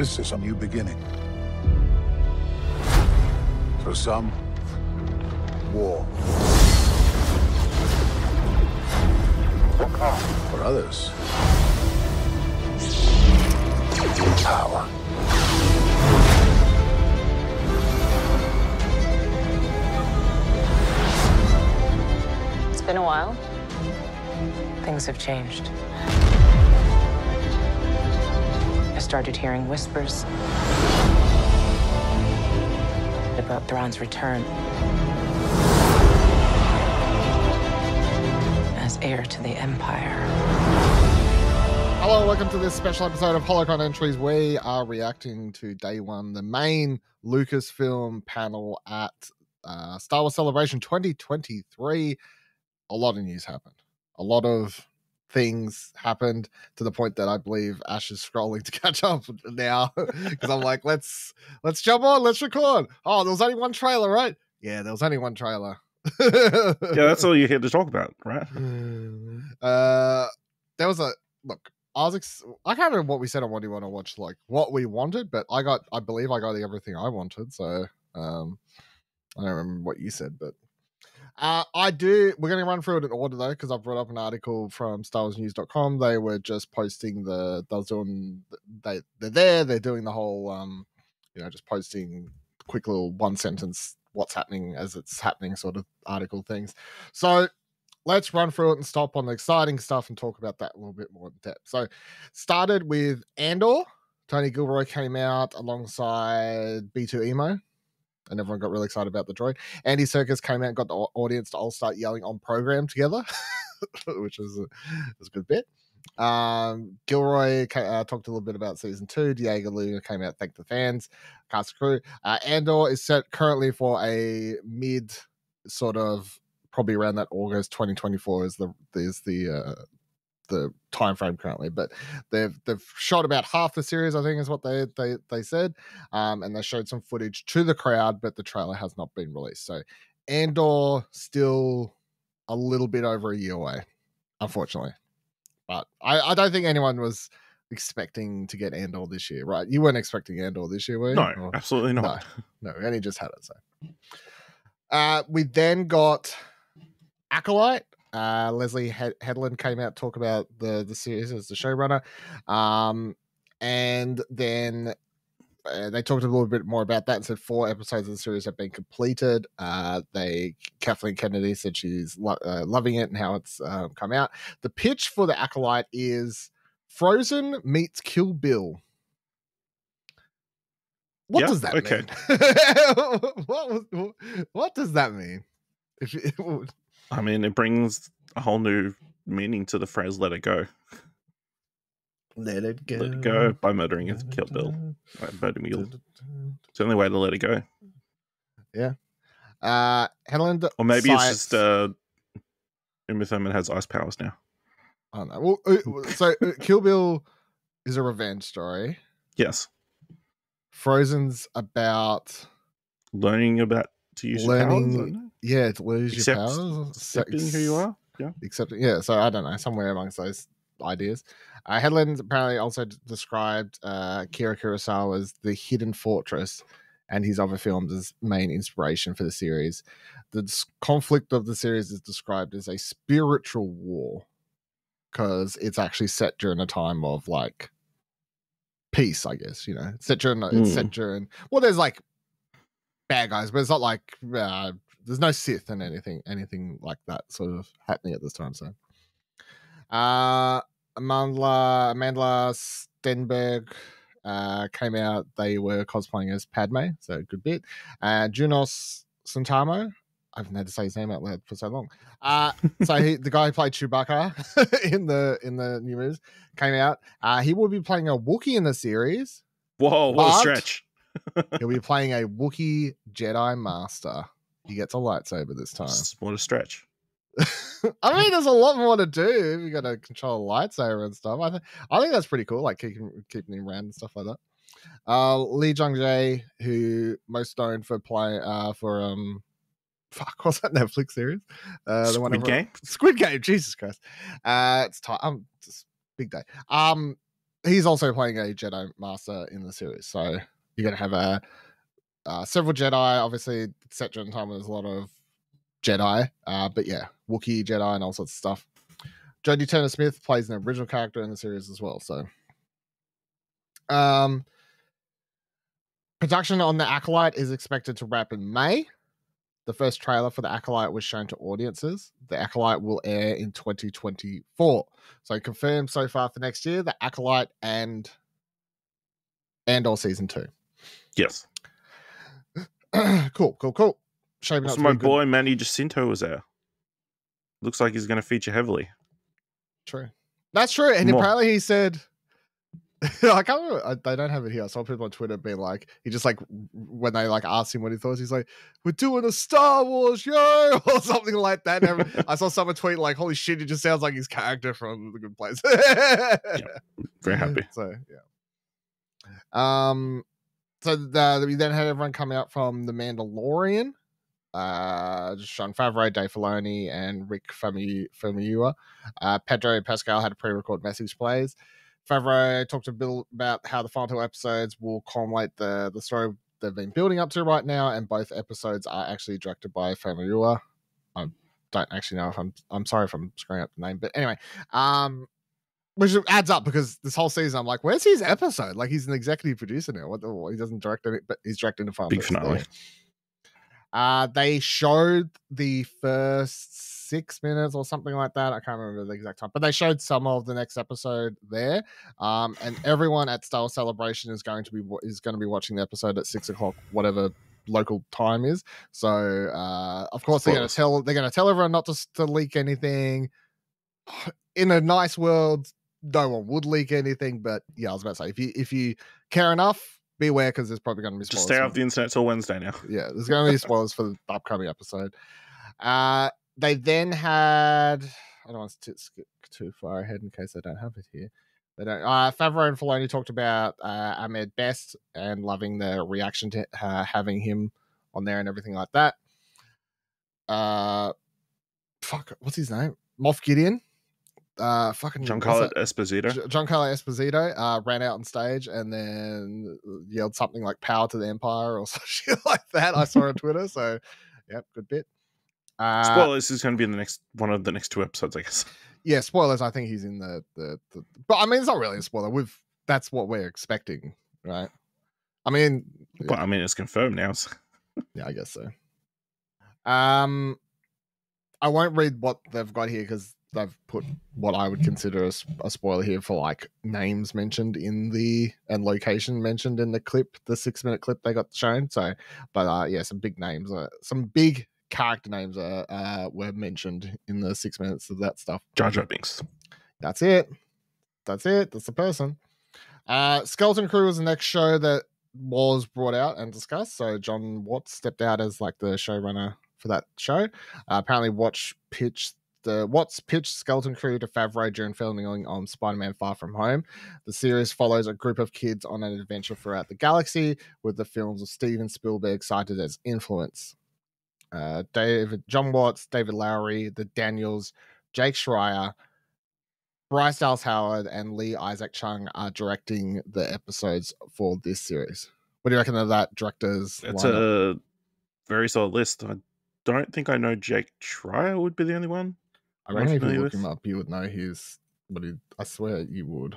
This is a new beginning. For some, war. For others, power. It's been a while. Things have changed. I started hearing whispers about Thrawn's return as heir to the Empire. Hello, welcome to this special episode of Holocron Entries. We are reacting to Day 1, the main LucasFilm panel at Star Wars Celebration 2023. A lot of news happened. A lot of things happened to the point that I believe Ash is scrolling to catch up now because I'm like, let's jump on, let's record. Oh, there was only one trailer, right? Yeah, there was only one trailer. Yeah, that's all you're here to talk about, right? There was a look. I can't remember what we said on What Do You Want to Watch, like what we wanted, but I believe I got everything I wanted. So I don't remember what you said, but we're going to run through it in order though, because I've brought up an article from StarWarsNews.com. They were just posting they're doing the whole, just posting quick little one sentence, what's happening as it's happening sort of article things. So let's run through it and stop on the exciting stuff and talk about that a little bit more in depth. So started with Andor. Tony Gilroy came out alongside B2 Emo. And everyone got really excited about the droid. Andy Serkis came out and got the audience to all start yelling on program together, which was a good bit. Gilroy talked a little bit about season 2. Diego Luna came out, thanked the fans, cast crew. Andor is set currently for a mid sort of probably around that August 2024 is the time frame currently, but they've shot about half the series, I think is what they said, and they showed some footage to the crowd, but the trailer has not been released. So Andor still a little bit over a year away, unfortunately. But I don't think anyone was expecting to get Andor this year, right? You weren't expecting Andor this year, were you? No, absolutely not. No, we only just had it. So we then got Acolyte. Leslie Headland came out to talk about the series as the showrunner, and then they talked a little bit more about that and said 4 episodes of the series have been completed. Kathleen Kennedy said she's loving it and how it's come out. The pitch for the Acolyte is Frozen meets Kill Bill. What does that mean? What does that mean? I mean, it brings a whole new meaning to the phrase "let it go." Let it go. Let it go by murdering a Kill Bill. Murder Mule. It's the only way to let it go. Yeah. Headland. Or maybe it's just Uma Thurman has ice powers now. I don't know. Well, so Kill Bill is a revenge story. Yes. Frozen's about learning about to use your powers. Yeah, to lose your powers. Accepting who you are. Yeah. Accepting. Yeah. So I don't know. Somewhere amongst those ideas. Headland apparently also described Akira Kurosawa as the hidden fortress and his other films as main inspiration for the series. The conflict of the series is described as a spiritual war because it's actually set during a time of like peace, I guess. It's set during well, there's like bad guys, but it's not like there's no Sith and anything like that sort of happening at this time. So Amandla Stenberg came out. They were cosplaying as Padme, so a good bit. Junos Santamo, I haven't had to say his name out loud for so long. So the guy who played Chewbacca in the new movies came out. He will be playing a Wookiee in the series. Whoa, what a stretch. He'll be playing a Wookiee Jedi Master. He gets a lightsaber this time. What a stretch. I mean, there's a lot more to do. You got to control a lightsaber and stuff. I think that's pretty cool, like keeping him around and stuff like that. Lee Jung-jae, who most known for playing what's that Netflix series? Squid Game, Jesus Christ. It's time. Just big day. he's also playing a Jedi Master in the series. So you're going to have several Jedi. Obviously, set during time there's a lot of Jedi. But yeah, Wookiee Jedi and all sorts of stuff. Jodie Turner-Smith plays an original character in the series as well. So, production on The Acolyte is expected to wrap in May. The first trailer for The Acolyte was shown to audiences. The Acolyte will air in 2024. So confirmed so far for next year, The Acolyte and Andor Season 2. Yes. Cool. Shaping Also, up to my be good. boy Manny Jacinto was there. Looks like he's going to feature heavily. True. That's true. And More. apparently he said, I can't remember, they don't have it here. I saw people on Twitter being like, he just like, when they like asked him what he thought, he's like, we're doing a Star Wars, yo, or something like that. And I saw someone tweet like, holy shit, it just sounds like his character from The Good Place. Very happy. So, yeah. We then had everyone come out from The Mandalorian. Sean Favreau, Dave Filoni, and Rick Famuyiwa. Pedro Pascal had a pre-record message plays. Favreau talked a bit about how the final two episodes will culminate the story they've been building up to right now, and both episodes are actually directed by Famuyiwa. I don't actually know if I'm sorry if I'm screwing up the name, but anyway, which adds up because this whole season I'm like, where's his episode? Like he's an executive producer now. He doesn't direct it, but he's directing the final. Big finale. They showed the first 6 minutes or something like that. I can't remember the exact time, but they showed some of the next episode there. And everyone at Star Wars Celebration is going to be watching the episode at 6 o'clock, whatever local time is. So, of course, they're going to tell everyone not to leak anything. In a nice world, no one would leak anything, but yeah, I was about to say if you care enough, be aware because there's probably going to be spoilers. Just stay off the internet till Wednesday now. Yeah, there's going to be spoilers for the upcoming episode. They then had, I don't want to skip too far ahead in case I don't have it here. They don't. Favreau and Filoni talked about Ahmed Best and loving the reaction to having him on there and everything like that. What's his name? Moff Gideon. Giancarlo Esposito ran out on stage and then yelled something like "Power to the Empire" or some shit like that. I saw on Twitter. So, yep, good bit. Spoilers is going to be in one of the next two episodes, I guess. Yeah, spoilers. I think he's in the but I mean, it's not really a spoiler. That's what we're expecting, right? I mean, but I mean, it's confirmed now. So. Yeah, I guess so. I won't read what they've got here because they've put what I would consider a spoiler here for like names mentioned and location mentioned in the clip, the 6-minute clip they got shown. So, but yeah, some big names, some big character names were mentioned in the 6 minutes of that stuff. Jar Jar Binks. That's it. That's the person. Skeleton Crew was the next show that was brought out and discussed. So John Watts stepped out as like the showrunner for that show. Apparently Watts pitched Skeleton Crew to Favreau during filming on Spider-Man Far From Home. The series follows a group of kids on an adventure throughout the galaxy, with the films of Steven Spielberg cited as influence. John Watts, David Lowery, the Daniels, Jake Schreier, Bryce Dallas Howard, and Lee Isaac Chung are directing the episodes for this series. What do you reckon of that director's It's lineup? a very solid list. I don't think I know Jake Schreier would be the only one. I reckon if you look him up, you would know I swear you would.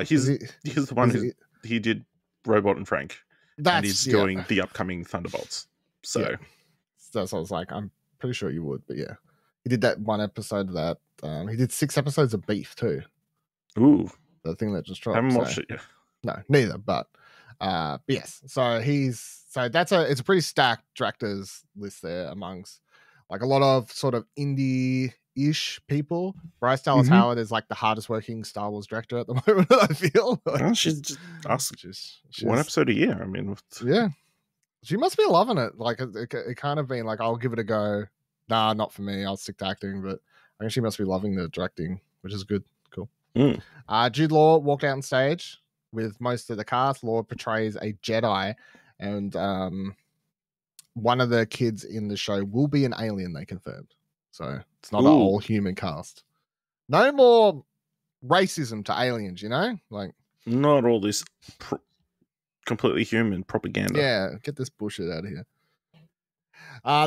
He's the one he did Robot and Frank. And he's doing the upcoming Thunderbolts. So that's what I was like. I'm pretty sure you would, but yeah. He did that one episode of that. He did 6 episodes of Beef too. Ooh. The thing that just dropped. I haven't watched it yet. No, neither, but yes. So it's a pretty stacked directors list there amongst like a lot of sort of indie-ish people. Bryce Dallas Howard is like the hardest working Star Wars director at the moment, I feel. Well, she's just one episode a year. I mean, yeah. She must be loving it. Like it kind of been like, I'll give it a go. Nah, not for me. I'll stick to acting, but I think she must be loving the directing, which is good. Cool. Jude Law walked out on stage with most of the cast. Law portrays a Jedi, and one of the kids in the show will be an alien, they confirmed. So it's not an all human cast. No more racism to aliens, like not all this completely human propaganda. Yeah, get this bullshit out of here.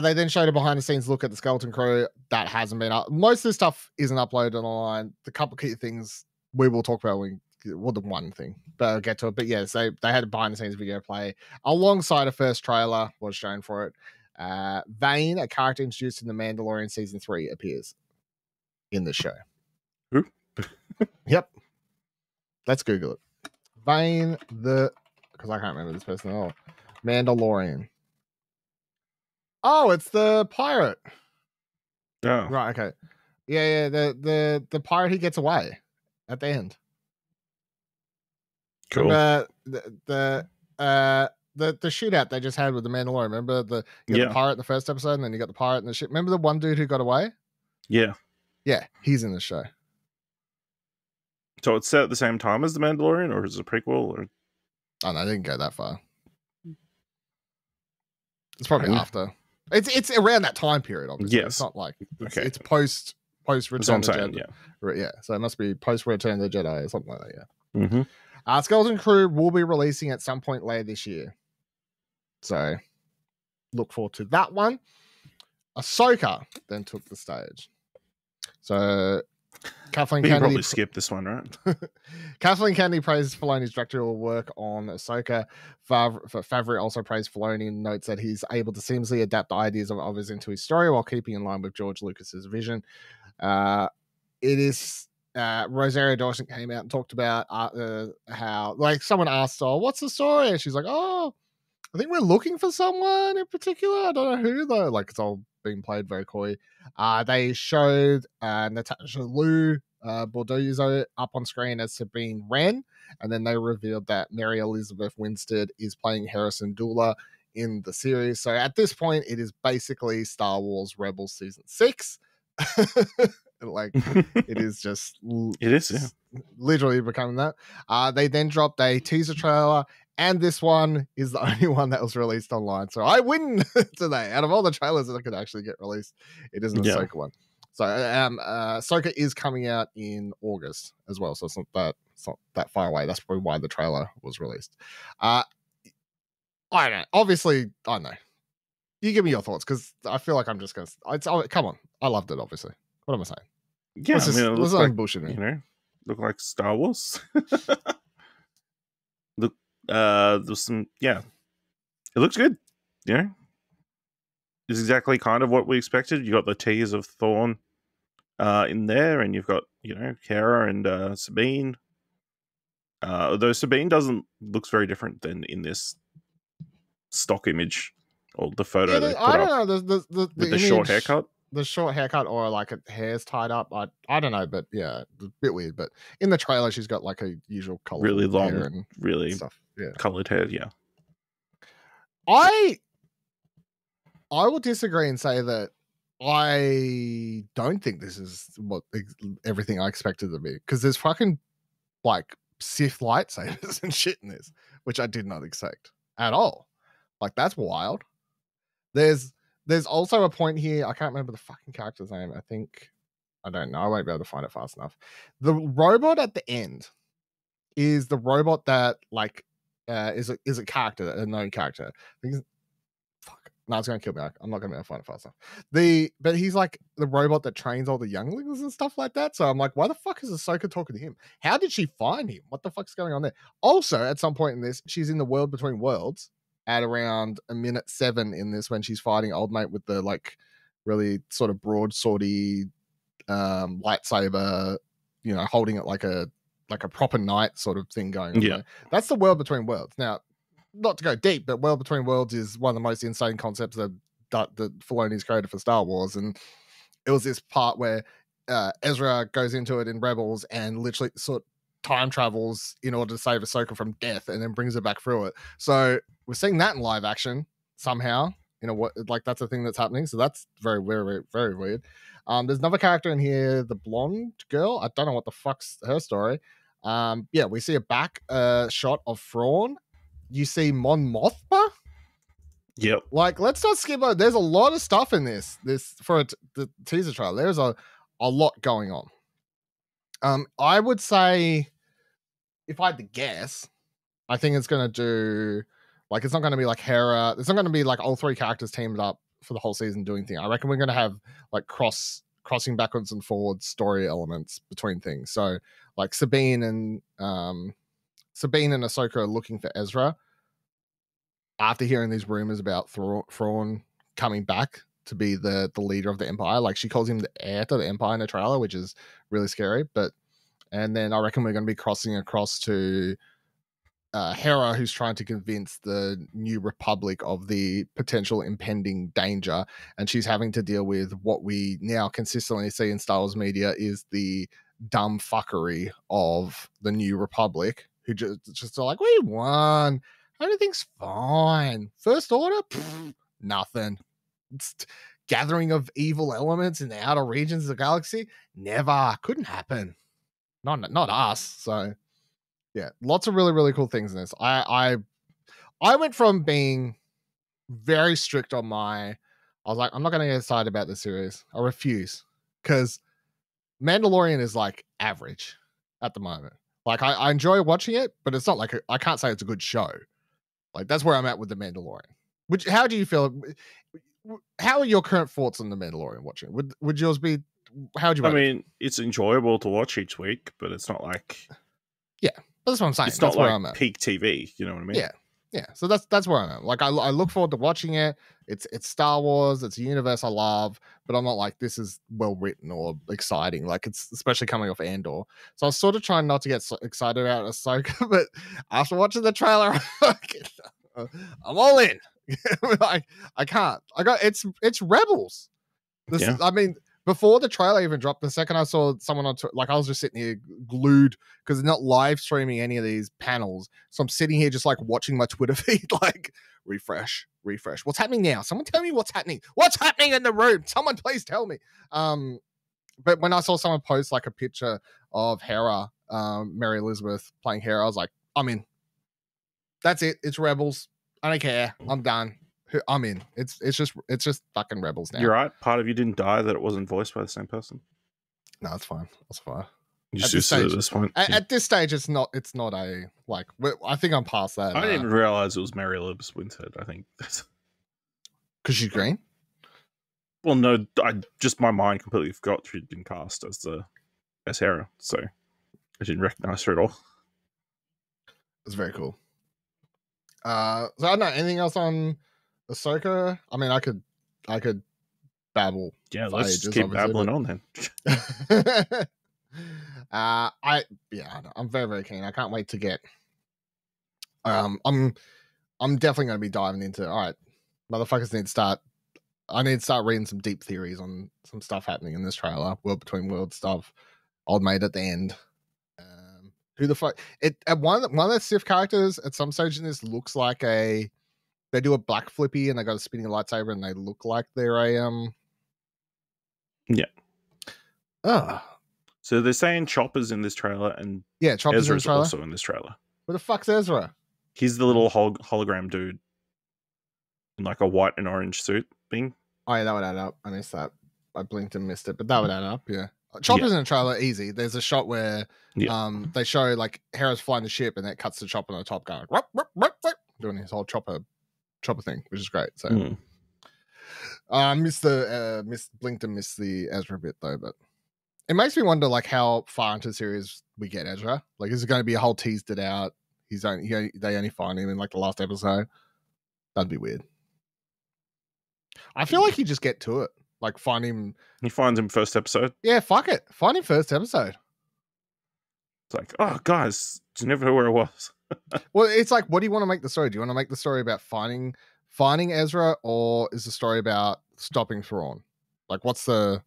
They then showed a behind the scenes look at the Skeleton Crew that hasn't been up. Most of this stuff isn't uploaded online. The couple key things we will talk about the one thing, but I'll get to it. But yes, they had a behind the scenes video play alongside a first trailer was shown for it. Vane, a character introduced in The Mandalorian season 3, appears in the show. Who? Yep. Let's Google it. Vane because I can't remember this person at all. Mandalorian. Oh, it's the pirate. Oh. Right, okay. Yeah, the pirate who gets away at the end. Cool. Remember the shootout they just had with the Mandalorian. Remember the pirate in the first episode, and then you got the pirate in the ship. Remember the one dude who got away? Yeah. Yeah, he's in the show. So it's set at the same time as The Mandalorian, or is it a prequel? Or oh no, they didn't go that far. It's probably after. It's around that time period, obviously. Yes. It's not like it's post Return of the Jedi. Yeah. So it must be post Return of the Jedi or something like that, yeah. Mm-hmm. Skeleton Crew will be releasing at some point later this year. So look forward to that one. Ahsoka then took the stage. So Kathleen Kennedy probably skipped this one, right? Kathleen Kennedy praised Filoni's directorial work on Ahsoka. Favreau also praised Filoni and notes that he's able to seamlessly adapt the ideas of others into his story while keeping in line with George Lucas's vision. Rosario Dawson came out and talked about how, like, someone asked, "Oh, what's the story?" And she's like, "Oh, I think we're looking for someone in particular. I don't know who though." Like, it's all being played very coy. They showed Natasha Liu Bordeaux up on screen as Sabine Wren, and then they revealed that Mary Elizabeth Winstead is playing Harrison Dula in the series. So at this point, it is basically Star Wars Rebels season 6. Like, it is just literally becoming that. They then dropped a teaser trailer, and this one is the only one that was released online. So I win today. Out of all the trailers that could actually get released, it isn't a Ahsoka one. So Ahsoka is coming out in August as well, so it's not that far away. That's probably why the trailer was released. I don't know. Obviously, I don't know. You give me your thoughts, because I feel like I'm just going to... come on. I loved it, obviously. What am I saying? Yeah, it looks like bullshit, look like Star Wars. Look, there's some, it looks good. It's exactly kind of what we expected. You got the tease of Thrawn in there, and you've got Cara and Sabine. Although Sabine looks very different than in this stock image or the photo they put I don't up. know. With the image, short haircut. The short haircut, or like hair's tied up. I don't know, but yeah, it's a bit weird. But in the trailer, she's got like a usual color, really long, hair and really stuff. Yeah, colored hair. Yeah, I will disagree and say that I don't think this is everything I expected it to be, because there's fucking like Sith lightsabers and shit in this, which I did not expect at all. Like, that's wild. There's also a point here. I can't remember the fucking character's name. I don't know. I won't be able to find it fast enough. The robot at the end is the robot that is a character, a known character. Fuck. No, it's gonna kill me. I'm not gonna be able to find it fast enough. But he's like the robot that trains all the younglings and stuff like that. So I'm like, why the fuck is Ahsoka talking to him? How did she find him? What the fuck's going on there? Also, at some point in this, she's in the world between worlds at around 1:07 in this, when she's fighting old mate with the like really sort of broadswordy lightsaber, holding it like a proper knight sort of thing going on. There. That's the world between worlds. Now, not to go deep, but world between worlds is one of the most insane concepts that Filoni's created for Star Wars. And it was this part where Ezra goes into it in Rebels and literally sort of time travels in order to save Ahsoka from death, and then brings her back through it. So we're seeing that in live action somehow. That's a thing that's happening. So that's very, very, very weird. There's another character in here, the blonde girl. I don't know what the fuck's her story. We see a back shot of Thrawn. You see Mon Mothma. Yep. Like, let's not skip over. There's a lot of stuff in this for the teaser trailer. There's a lot going on. I would say, if I had to guess, I think it's going to do, like, it's not going to be like Hera. It's not going to be like all three characters teamed up for the whole season doing things. I reckon we're going to have like crossing backwards and forwards story elements between things. So like Sabine and Ahsoka are looking for Ezra after hearing these rumors about Thrawn coming back to be the leader of the Empire. Like, she calls him the heir to the Empire in the trailer, which is really scary. And then I reckon we're going to be crossing across to Hera, who's trying to convince the New Republic of the potential impending danger, and she's having to deal with what we now consistently see in Star Wars media is the dumb fuckery of the New Republic, who just are like, we won, everything's fine. First Order, pfft, nothing. It's gathering of evil elements in the outer regions of the galaxy, never, couldn't happen. Not us. So yeah, lots of really, really cool things in this. I went from being very strict on I was like, I'm not going to get excited about this series. I refuse, because Mandalorian is like average at the moment. Like, I enjoy watching it, but it's not like I can't say it's a good show. Like, that's where I'm at with the Mandalorian. How do you feel? How are your current thoughts on the Mandalorian watching? Would yours be? How would you? I mean, it's enjoyable to watch each week, but it's not like. Yeah. That's what I'm saying. It's that's not where like I'm at. peak TV, you know what I mean? Yeah. So that's where I'm at. Like, I look forward to watching it. It's Star Wars. It's a universe I love, but I'm not like, this is well written or exciting. Like, it's especially coming off Andor. So I was sort of trying not to get so excited about Ahsoka, but after watching the trailer, I'm all in. Like, I can't. It's Rebels. I mean, before the trailer even dropped, the second I saw someone on, like, I was just sitting here glued, because they're not live streaming any of these panels. So I'm sitting here just like watching my Twitter feed, like, refresh. What's happening now? Someone tell me what's happening. What's happening in the room? Someone please tell me. But when I saw someone post like a picture of Hera, Mary Elizabeth playing Hera, I was like, I'm in. That's it. It's Rebels. I don't care. I'm done. I'm in. It's just fucking Rebels now. You're right. Part of you didn't die that it wasn't voiced by the same person. No, it's fine. It's fine. You just used to it at this point. At this stage, it's not a, like, I think I'm past that. I didn't even realize it was Mary Elizabeth Winstead. I think that's because she's green. Well, no, my mind completely forgot she'd been cast as Hera, so I didn't recognize her at all. It's very cool. So I don't know, anything else on Ahsoka? I mean, I could babble. Yeah, let's just keep babbling on then. I'm very, very keen. I can't wait to get. I'm definitely going to be diving into. All right, motherfuckers need to start. I need to start reading some deep theories on some stuff happening in this trailer. World between worlds stuff. Old mate at the end. Who the fuck? One of the Sith characters at some stage in this looks like they do a black flippy and they got a spinning lightsaber and they look like they're a Yeah. Oh. So they're saying Chopper's in this trailer, and yeah, Chopper's Ezra's in the trailer. also in this trailer. Where the fuck's Ezra? He's the little hologram dude in like a white and orange suit thing. Oh yeah, that would add up. I missed that. I blinked and missed it, but that would add up. Yeah. Chopper's in the trailer, easy. There's a shot where they show like Hera's flying the ship and that cuts to Chopper on the top going rup, rup, rup, rup, doing his whole chopper thing, which is great. So blinked and missed the Ezra bit though, but it makes me wonder like how far into the series we get Ezra. Like, is it going to be a whole teased it out? They only find him in like the last episode. That'd be weird. I feel like you just get to it. Like, find him. He finds him first episode. Yeah, fuck it. Find him first episode. It's like, oh, guys, you never know where I was. Well, it's like, what do you want to make the story? Do you want to make the story about finding Ezra, or is the story about stopping Thrawn? Like, what's the...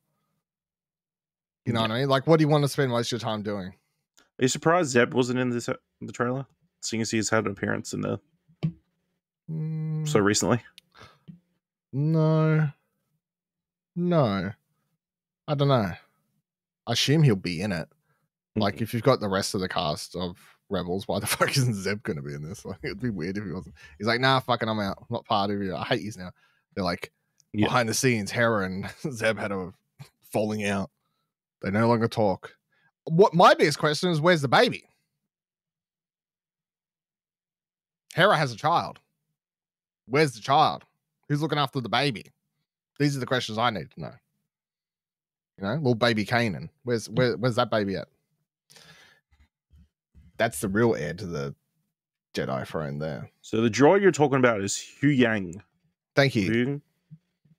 You know what I mean? Like, what do you want to spend most of your time doing? Are you surprised Zeb wasn't in the trailer? Seeing as he's had an appearance in the... so recently? No. I don't know. I assume he'll be in it. Like, if you've got the rest of the cast of Rebels, why the fuck isn't Zeb going to be in this? Like, it'd be weird if he wasn't. He's like, nah, fucking, I'm out. I'm not part of you. I hate you now. They're like, behind the scenes, Hera and Zeb had a falling out. They no longer talk. What my biggest question is, where's the baby? Hera has a child. Where's the child? Who's looking after the baby? These are the questions I need to know. You know, little baby Kanan. Where's that baby at? That's the real heir to the Jedi throne there. So the droid you're talking about is Hu Yang. Thank you. Hu?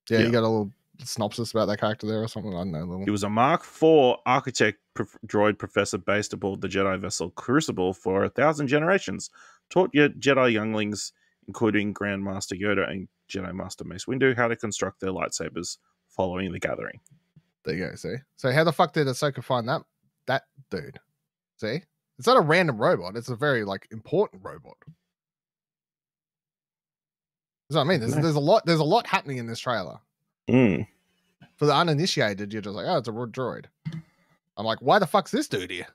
Yeah, you got a little synopsis about that character there or something? I don't know. He was a Mark IV architect droid professor based aboard the Jedi vessel Crucible for 1,000 generations. Taught Jedi younglings, including Grandmaster Yoda and Jedi Master Mace Windu, how to construct their lightsabers following the gathering. There you go, see? So how the fuck did Ahsoka find that dude? See? It's not a random robot. It's a very, like, important robot. That's what I mean. There's a lot happening in this trailer. Mm. For the uninitiated, you're just like, oh, it's a droid. I'm like, why the fuck's this dude here?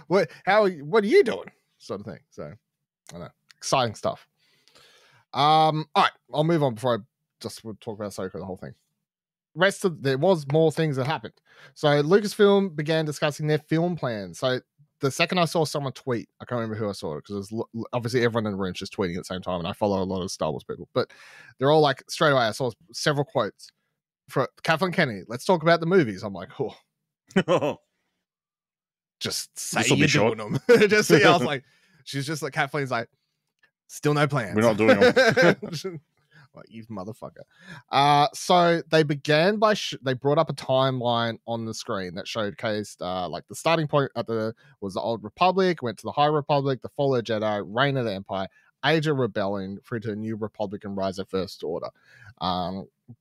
What are you doing? Sort of thing. So, I don't know. Exciting stuff. All right, I'll move on before I just would talk about Ahsoka, the whole thing. There was more things that happened. So Lucasfilm began discussing their film plans. So the second I saw someone tweet, I can't remember who I saw it, because obviously everyone in the room is just tweeting at the same time, and I follow a lot of Star Wars people, but they're all like, straight away I saw several quotes for Kathleen Kennedy. Let's talk about the movies. I'm like, oh. Just say you're doing them. Just see, I was like, she's just like, Kathleen's like, still no plans. We're not doing them. Like, you motherfucker. So they began by they brought up a timeline on the screen that showcased like the starting point was the Old Republic, went to the High Republic, the Fall of Jedi, Reign of the Empire, Age of Rebellion, through to a New Republic and Rise of First Order.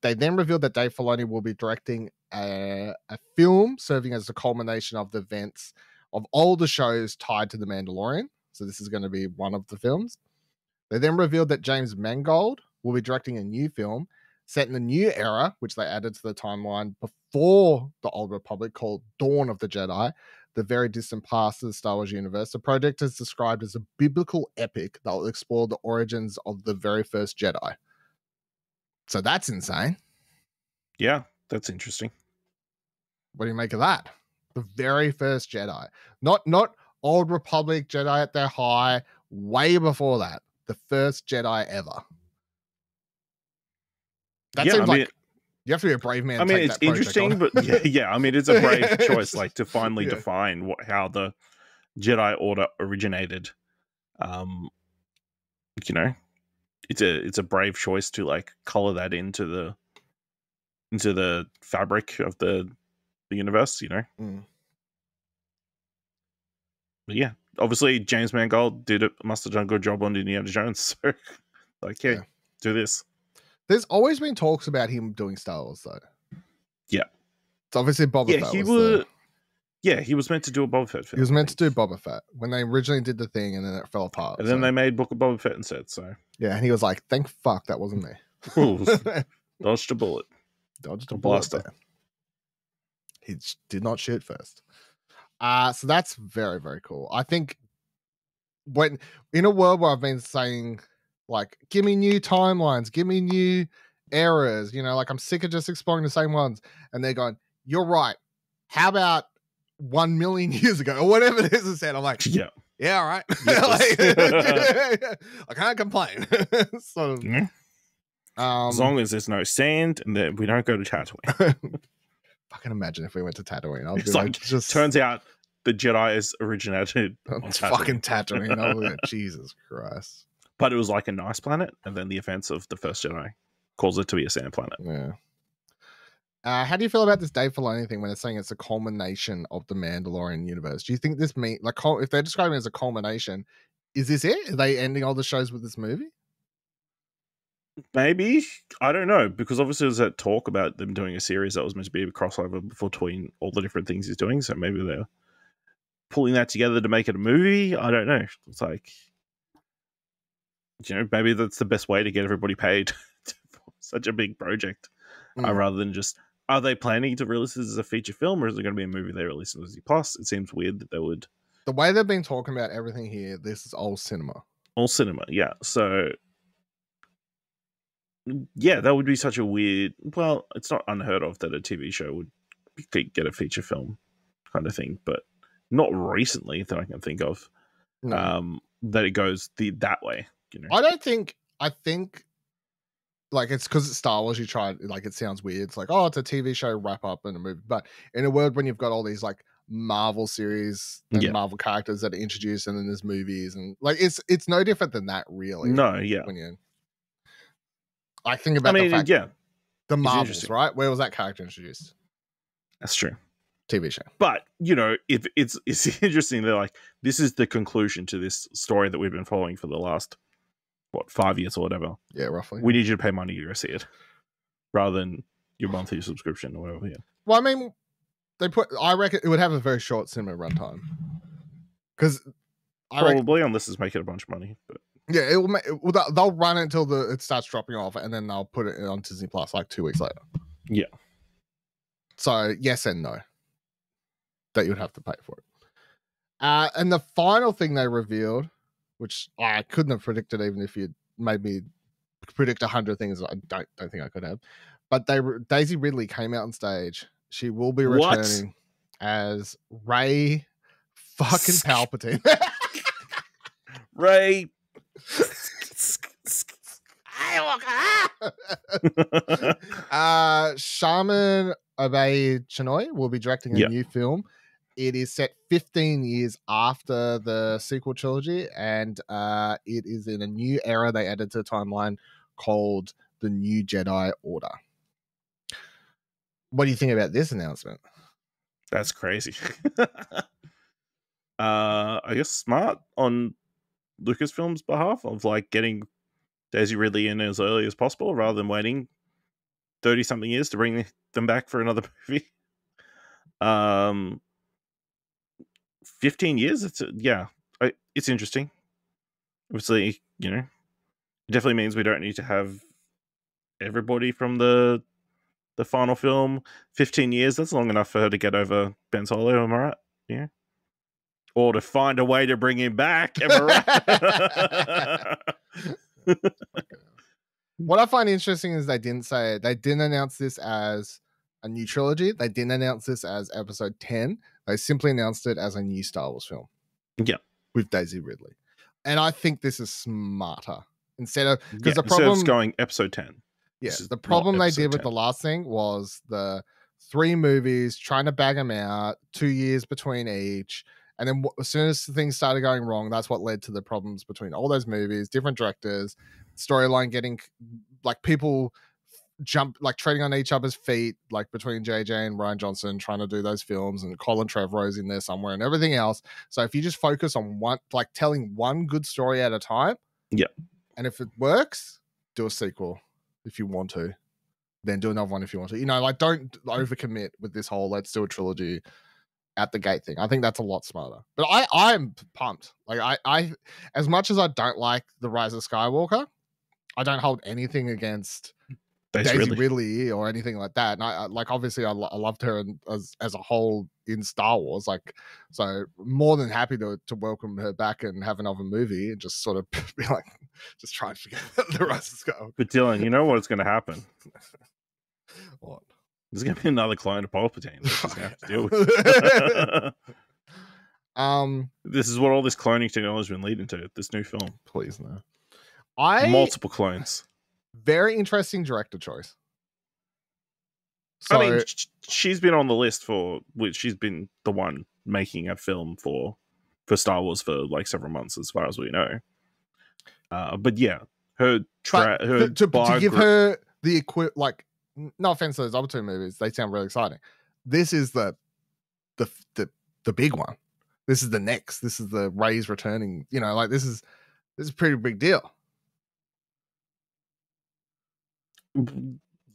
They then revealed that Dave Filoni will be directing a film serving as the culmination of the events of all the shows tied to The Mandalorian. So this is going to be one of the films. They then revealed that James Mangold will be directing a new film set in the new era, which they added to the timeline before the Old Republic, called Dawn of the Jedi, the very distant past of the Star Wars universe. The project is described as a biblical epic that will explore the origins of the very first Jedi. So that's insane. Yeah, that's interesting. What do you make of that? The very first Jedi. Not Old Republic Jedi at their high, way before that. The first Jedi ever. That seems like you have to be a brave man. I mean, it's interesting, but yeah, I mean, it's a brave choice, like, to finally define how the Jedi Order originated. You know, it's a brave choice to, like, color that into the fabric of the universe. You know, but yeah, obviously James Mangold must have done a good job on Indiana Jones. So, like, yeah, do this. There's always been talks about him doing Star Wars, though. Yeah. It's obviously Boba Fett. He was meant to do a Boba Fett film. He was meant to do Boba Fett when they originally did the thing, and then it fell apart. And then they made Book of Boba Fett instead, so. Yeah, and he was like, thank fuck that wasn't me. Dodged a bullet. Dodged a blaster. He did not shoot first. So that's very, very cool. I think when in a world where I've been saying, like, give me new timelines, give me new eras, you know, like, I'm sick of just exploring the same ones. And they're going, you're right. How about 1 million years ago or whatever it is I said? I'm like, yeah, all right. I can't complain. Sort of. As long as there's no sand and that we don't go to Tatooine. Fucking imagine if we went to Tatooine. It's like, just turns out the Jedi is originated on Tatooine. Fucking Tatooine. Oh, yeah, Jesus Christ. But it was like a nice planet, and then the events of the first Jedi caused it to be a sand planet. Yeah. How do you feel about this Dave Filoni thing when it's saying it's a culmination of the Mandalorian universe? Do you think this means, like, if they're describing it as a culmination, is this it? Are they ending all the shows with this movie? Maybe. I don't know, because obviously there's that talk about them doing a series that was meant to be a crossover between all the different things he's doing, so maybe they're pulling that together to make it a movie. I don't know. It's like, you know, maybe that's the best way to get everybody paid for such a big project, rather than just, are they planning to release this as a feature film, or is it going to be a movie they release on Disney Plus? It seems weird that they would. The way they've been talking about everything here, this is all cinema. All cinema, yeah. So, yeah, that would be such a weird. Well, it's not unheard of that a TV show would get a feature film kind of thing, but not recently that I can think of. No. That it goes that way. You know, I think like it's because it's Star Wars. You try like it sounds weird. It's like, oh, it's a TV show wrap up and a movie. But in a world when you've got all these like Marvel series and Marvel characters that are introduced, and then there's movies, and like it's no different than that, really. No, yeah. When you, I think about the fact, the Marvels, right? Where was that character introduced? That's true. TV show. But you know, if it's interesting, they're like, this is the conclusion to this story that we've been following for the last 5 years or whatever. Yeah, roughly. We need you to pay money to go see it, rather than your monthly subscription or whatever. Yeah. Well, I mean, I reckon it would have a very short cinema runtime, because probably unless it's making a bunch of money. But yeah, they'll run it until it starts dropping off, and then they'll put it on Disney Plus like 2 weeks later. Yeah. So yes and no, that you would have to pay for it. And the final thing they revealed, which I couldn't have predicted, even if you'd made me predict 100 things, I don't think I could have. But Daisy Ridley came out on stage. She will be returning as Rey fucking Palpatine. Rey. Shaman Obey Chinoy will be directing a new film. It is set 15 years after the sequel trilogy, and it is in a new era they added to the timeline called the New Jedi Order. What do you think about this announcement? That's crazy. I guess smart on Lucasfilm's behalf of like getting Daisy Ridley in as early as possible rather than waiting 30-something years to bring them back for another movie. 15 years. It's interesting. Obviously, you know, it definitely means we don't need to have everybody from the final film. 15 years, that's long enough for her to get over Ben Solo, am I right? Yeah. Or to find a way to bring him back, am I right? What I find interesting is they didn't announce this as a new trilogy. They didn't announce this as episode 10. They simply announced it as a new Star Wars film. Yeah. With Daisy Ridley. And I think this is smarter. Instead of going episode 10. Yeah. The problem they did with the last thing was the 3 movies, trying to bag them out, 2 years between each. And then as soon as things started going wrong, that's what led to the problems between all those movies, different directors, storyline getting like people treading on each other's feet, like between JJ and Rian Johnson trying to do those films, and Colin Trevorrow's in there somewhere and everything else. So if you just focus on telling one good story at a time. Yeah. And if it works, do a sequel if you want to. Then do another one if you want to. You know, like don't overcommit with this whole let's do a trilogy at the gate thing. I think that's a lot smarter. But I'm pumped. Like I as much as I don't like The Rise of Skywalker, I don't hold anything against Daisy Ridley or anything like that. And I obviously I loved her as a whole in Star Wars. Like, so more than happy to welcome her back and have another movie and just sort of be like, just try and forget The Rise of Skywalker. But Dylan, you know what's going to happen? What? There's going to be another clone of Palpatine. Have to deal with. This is what all this cloning technology has been leading to. This new film. Please no. Multiple clones. Very interesting director choice. So, I mean, she's been on the list for which she's been the one making a film for Star Wars for like several months, as far as we know. But yeah, to give her the no offense to those other 2 movies, they sound really exciting. This is the big one. This is the next. This is the Rey's returning. You know, like this is a pretty big deal.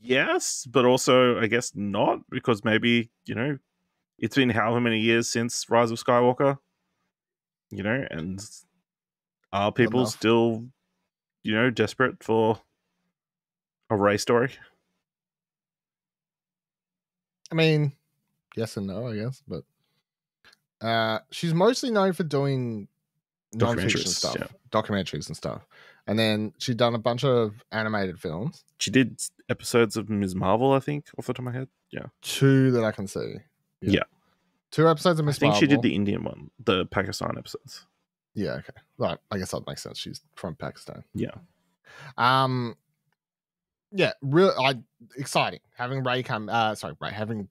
Yes, but also I guess not, because maybe, you know, it's been however many years since Rise of Skywalker, you know, and are people still, you know, desperate for a Rey story? I mean, yes and no, I guess, but she's mostly known for doing non-fiction stuff, documentaries and stuff. And then she'd done a bunch of animated films. She did episodes of Ms. Marvel, I think, off the top of my head. Yeah. 2 that I can see. Yeah. 2 episodes of I Miss think she Marvel. did the Indian one, the Pakistan episodes. Yeah, okay. Right. I guess that makes sense. She's from Pakistan. Yeah. Yeah, real exciting. Having Ray come having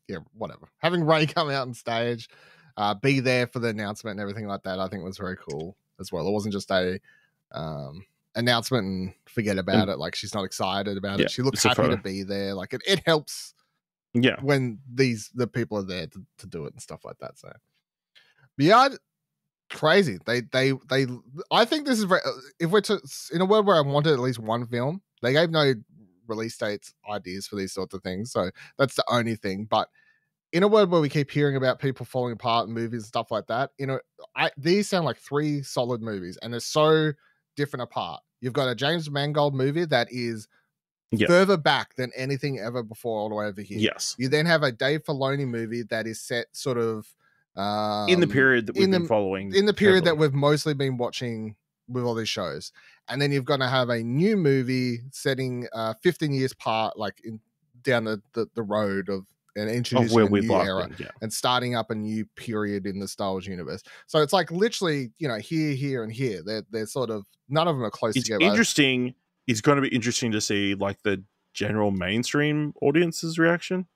yeah, whatever. Having Ray come out on stage, be there for the announcement and everything like that, I think was very cool as well. It wasn't just a announcement and forget about it. Like, she's not excited about it. She looks happy to be there. Like, it helps when the people are there to do it and stuff like that. So yeah, crazy. They I think this is very, if we're in a world where I wanted at least one film, they gave no release dates ideas for these sorts of things, so that's the only thing. But in a world where we keep hearing about people falling apart in movies and stuff like that, these sound like 3 solid movies, and they're so different apart. You've got a James Mangold movie that is further back than anything ever before all the way over here. Yes. You then have a Dave Filoni movie that is set sort of in the period that we've been following. In the period that we've mostly been watching with all these shows. And then you've got to have a new movie setting 15 years apart, like down the road of and introducing a new era and starting up a new period in the Star Wars universe. So it's like literally, here, and here. They're sort of, none of them are close together. Interesting. It's going to be interesting to see like the general mainstream audience's reaction.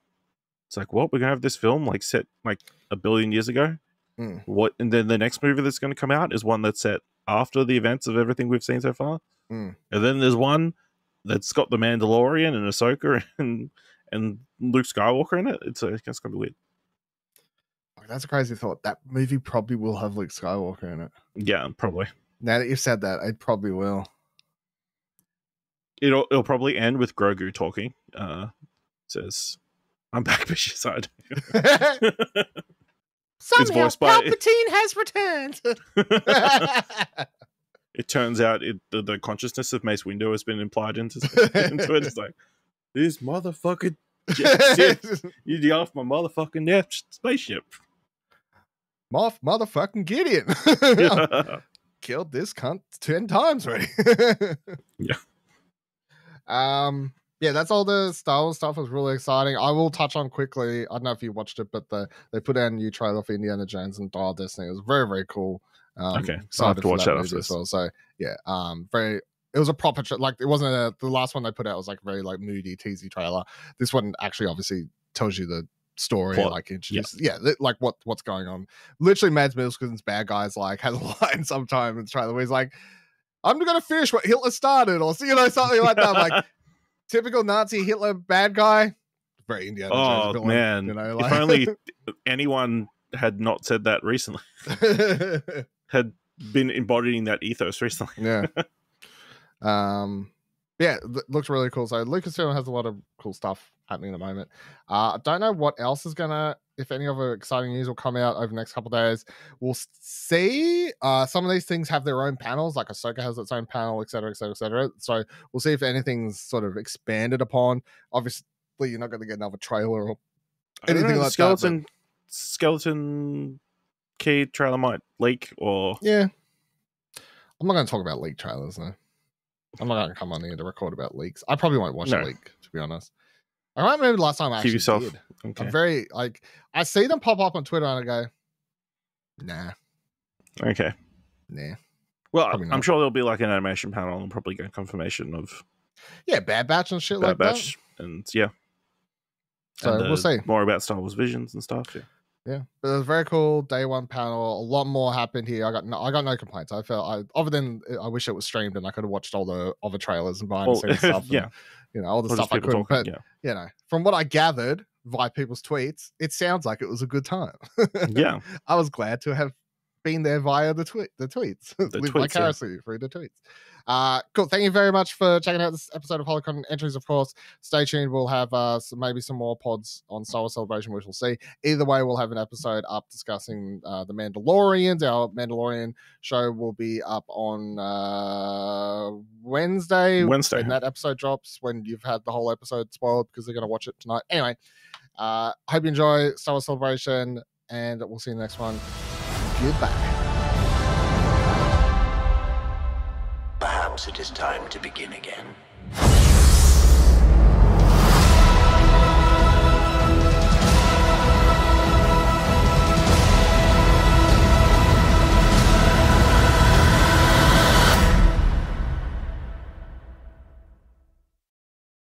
It's like, what? We're going to have this film like set like 1 billion years ago. What? And then the next movie that's going to come out is one that's set after the events of everything we've seen so far. And then there's one that's got the Mandalorian and Ahsoka and Luke Skywalker in it. It's going to be weird. That's a crazy thought. That movie probably will have Luke Skywalker in it. Yeah, probably. Now that you've said that, it probably will. It'll probably end with Grogu talking. Says, "I'm back, bitch side." Somehow Palpatine has returned. It turns out the consciousness of Mace Windu has been implied into it. It's like, this motherfucker, you get off my motherfucking spaceship. Moff motherfucking Gideon. Killed this cunt 10 times already. Yeah, that's all the Star Wars stuff. Was really exciting. I will touch on quickly. I don't know if you watched it, but they put out a new trailer for Indiana Jones and Dial Destiny. It was very, very cool. Okay, so I have to watch that after as well. So yeah, very. It was a proper like it wasn't the last one they put out was like very like moody, teasy trailer. This one actually obviously tells you the story, plot. Like introduces, like what's going on. Literally, Mads Mikkelsen's bad guys like has a line sometime in the trailer where he's like, "I'm gonna finish what Hitler started," or something like that. Like typical Nazi Hitler bad guy. Very Indiana Jones villain, man! If only anyone had not said that recently. Had been embodying that ethos recently. Looks really cool. So LucasFilm has a lot of cool stuff happening at the moment. I don't know what else is if any other exciting news will come out over the next couple of days. We'll see. Some of these things have their own panels, like Ahsoka has its own panel, etc., etc., etc. So we'll see if anything's sort of expanded upon. Obviously, you're not going to get another trailer or anything like that. Skeleton Key trailer might leak, or I'm not going to talk about leak trailers though. I'm not going to come on here to record about leaks. I probably won't watch a leak, to be honest. I don't remember the last time I actually did. Okay. I'm very I see them pop up on Twitter and I go, nah. Okay. Nah. Well, I'm sure there'll be like an animation panel and probably get confirmation of Bad Batch and shit like that. And so we'll see more about Star Wars Visions and stuff. Yeah, but it was a very cool day one panel. A lot more happened here. I got no complaints. I felt other than I wish it was streamed and I could have watched all the other trailers and behind the scenes stuff. And, all the stuff I couldn't. But from what I gathered via people's tweets, it sounds like it was a good time. I was glad to have been there via the tweets. Live vicariously through the tweets. Cool. Thank you very much for checking out this episode of Holocron Entries, of course. Stay tuned. We'll have maybe some more pods on Star Wars Celebration, which we'll see. Either way, we'll have an episode up discussing the Mandalorians. Our Mandalorian show will be up on Wednesday. When that episode drops, when you've had the whole episode spoiled because they're going to watch it tonight. Anyway, hope you enjoy Star Wars Celebration, and we'll see you in the next one. Goodbye. Perhaps it is time to begin again.